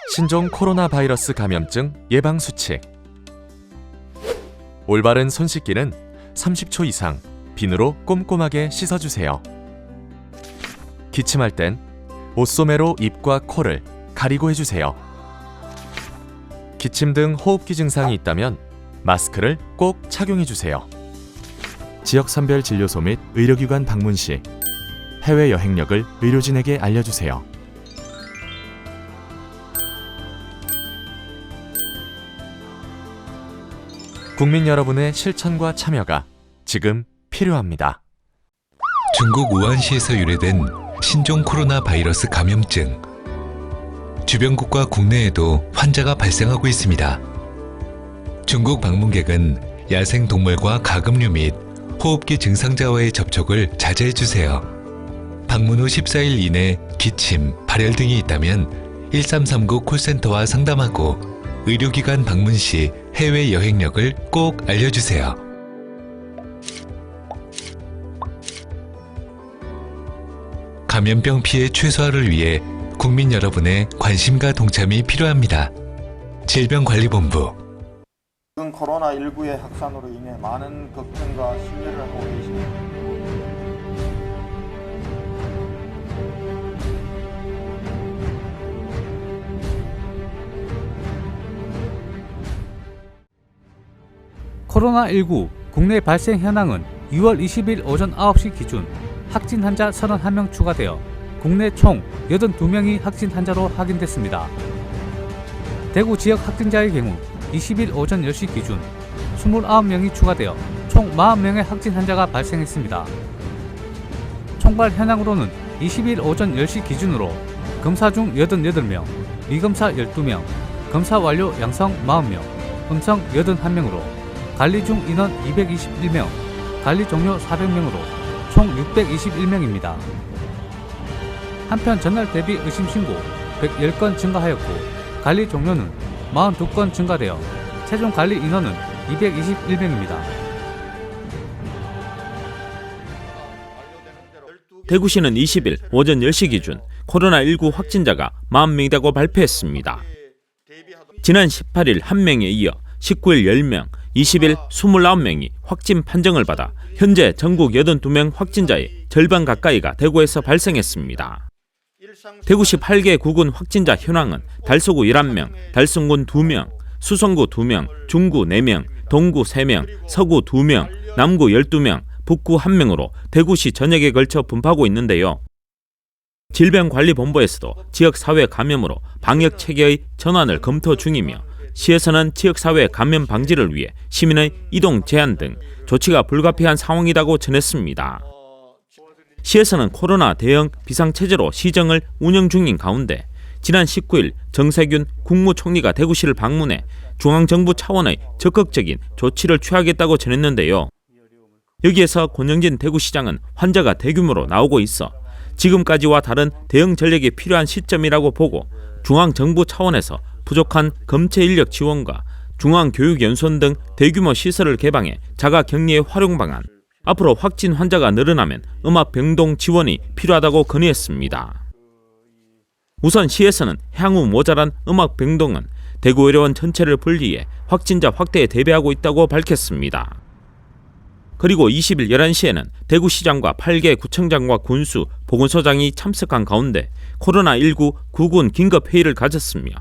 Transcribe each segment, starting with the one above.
신종 코로나 바이러스 감염증 예방 수칙. 올바른 손 씻기는 30초 이상 비누로 꼼꼼하게 씻어주세요. 기침할 땐 옷소매로 입과 코를 가리고 해주세요. 기침 등 호흡기 증상이 있다면 마스크를 꼭 착용해주세요. 지역 선별 진료소 및 의료기관 방문 시 해외 여행력을 의료진에게 알려주세요. 국민 여러분의 실천과 참여가 지금 필요합니다. 중국 우한시에서 유래된 신종 코로나 바이러스 감염증. 주변국과 국내에도 환자가 발생하고 있습니다. 중국 방문객은 야생 동물과 가금류 및 호흡기 증상자와의 접촉을 자제해 주세요. 방문 후 14일 이내 기침, 발열 등이 있다면 1339 콜센터와 상담하고 의료기관 방문 시 해외 여행력을 꼭 알려주세요. 감염병 피해 최소화를 위해 국민 여러분의 관심과 동참이 필요합니다. 질병관리본부. 지금 코로나19의 확산으로 인해 많은 걱정과 심려를 하고 계십니다. 코로나19 국내 발생 현황은 6월 20일 오전 9시 기준 확진 환자 31명 추가되어 국내 총 82명이 확진 환자로 확인됐습니다. 대구 지역 확진자의 경우 20일 오전 10시 기준 29명이 추가되어 총 40명의 확진 환자가 발생했습니다. 총괄 현황으로는 20일 오전 10시 기준으로 검사 중 88명, 미검사 12명, 검사 완료 양성 40명, 음성 81명으로 관리 중 인원 221명, 관리 종료 400명으로 총 621명입니다. 한편 전날 대비 의심 신고 110건 증가하였고 관리 종료는 42건 증가되어 최종 관리 인원은 221명입니다. 대구시는 20일 오전 10시 기준 코로나19 확진자가 40명이라고 발표했습니다. 지난 18일 1명에 이어 19일 10명, 20일 29명이 확진 판정을 받아 현재 전국 82명 확진자의 절반 가까이가 대구에서 발생했습니다. 대구시 8개 구군 확진자 현황은 달서구 11명, 달성군 2명, 수성구 2명, 중구 4명, 동구 3명, 서구 2명, 남구 12명, 북구 1명으로 대구시 전역에 걸쳐 분포하고 있는데요. 질병관리본부에서도 지역사회 감염으로 방역체계의 전환을 검토 중이며 시에서는 지역사회 감염 방지를 위해 시민의 이동 제한 등 조치가 불가피한 상황이라고 전했습니다. 시에서는 코로나 대응 비상체제로 시정을 운영 중인 가운데 지난 19일 정세균 국무총리가 대구시를 방문해 중앙정부 차원의 적극적인 조치를 취하겠다고 전했는데요. 여기에서 권영진 대구시장은 환자가 대규모로 나오고 있어 지금까지와 다른 대응 전략이 필요한 시점이라고 보고 중앙정부 차원에서 부족한 검체 인력 지원과 중앙교육연수원 등 대규모 시설을 개방해 자가격리의 활용 방안, 앞으로 확진 환자가 늘어나면 음압병동 지원이 필요하다고 건의했습니다. 우선 시에서는 향후 모자란 음압병동은 대구의료원 전체를 분리해 확진자 확대에 대비하고 있다고 밝혔습니다. 그리고 20일 11시에는 대구시장과 8개 구청장과 군수, 보건소장이 참석한 가운데 코로나19 구군 긴급회의를 가졌으며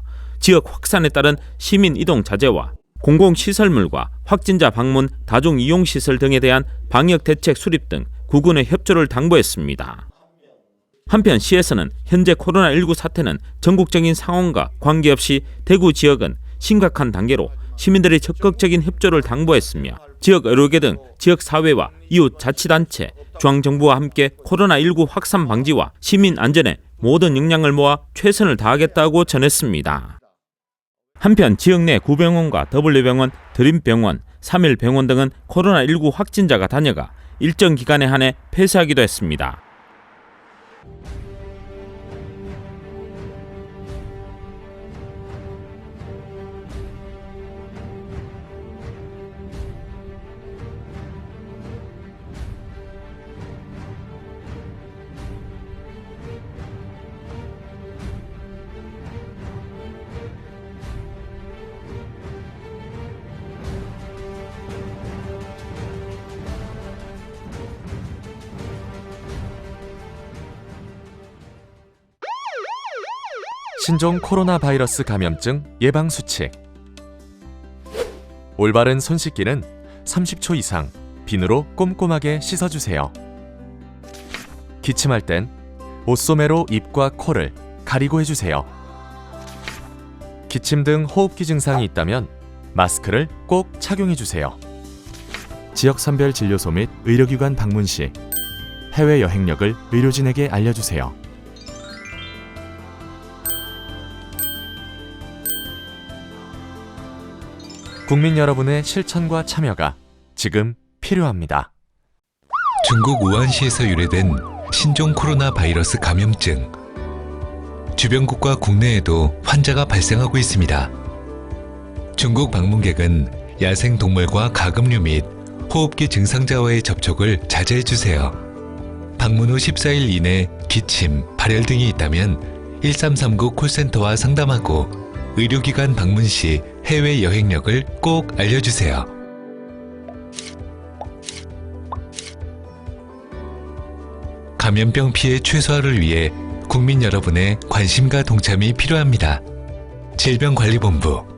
지역 확산에 따른 시민 이동 자제와 공공시설물과 확진자 방문, 다중이용시설 등에 대한 방역대책 수립 등 구군의 협조를 당부했습니다. 한편 시에서는 현재 코로나19 사태는 전국적인 상황과 관계없이 대구 지역은 심각한 단계로 시민들의 적극적인 협조를 당부했으며 지역 의료계 등 지역사회와 이웃자치단체, 중앙정부와 함께 코로나19 확산 방지와 시민 안전에 모든 역량을 모아 최선을 다하겠다고 전했습니다. 한편 지역 내 구병원과 W병원, 드림병원, 3일병원 등은 코로나19 확진자가 다녀가 일정 기간에 한해 폐쇄하기도 했습니다. 신종 코로나 바이러스 감염증 예방 수칙. 올바른 손 씻기는 30초 이상 비누로 꼼꼼하게 씻어주세요. 기침할 땐 옷소매로 입과 코를 가리고 해주세요. 기침 등 호흡기 증상이 있다면 마스크를 꼭 착용해주세요. 지역선별 진료소 및 의료기관 방문 시 해외 여행력을 의료진에게 알려주세요. 국민 여러분의 실천과 참여가 지금 필요합니다. 중국 우한시에서 유래된 신종 코로나 바이러스 감염증. 주변국과 국내에도 환자가 발생하고 있습니다. 중국 방문객은 야생 동물과 가금류 및 호흡기 증상자와의 접촉을 자제해 주세요. 방문 후 14일 이내 기침, 발열 등이 있다면 1339 콜센터와 상담하고 의료기관 방문 시 해외 여행력을 꼭 알려주세요. 감염병 피해 최소화를 위해 국민 여러분의 관심과 동참이 필요합니다. 질병관리본부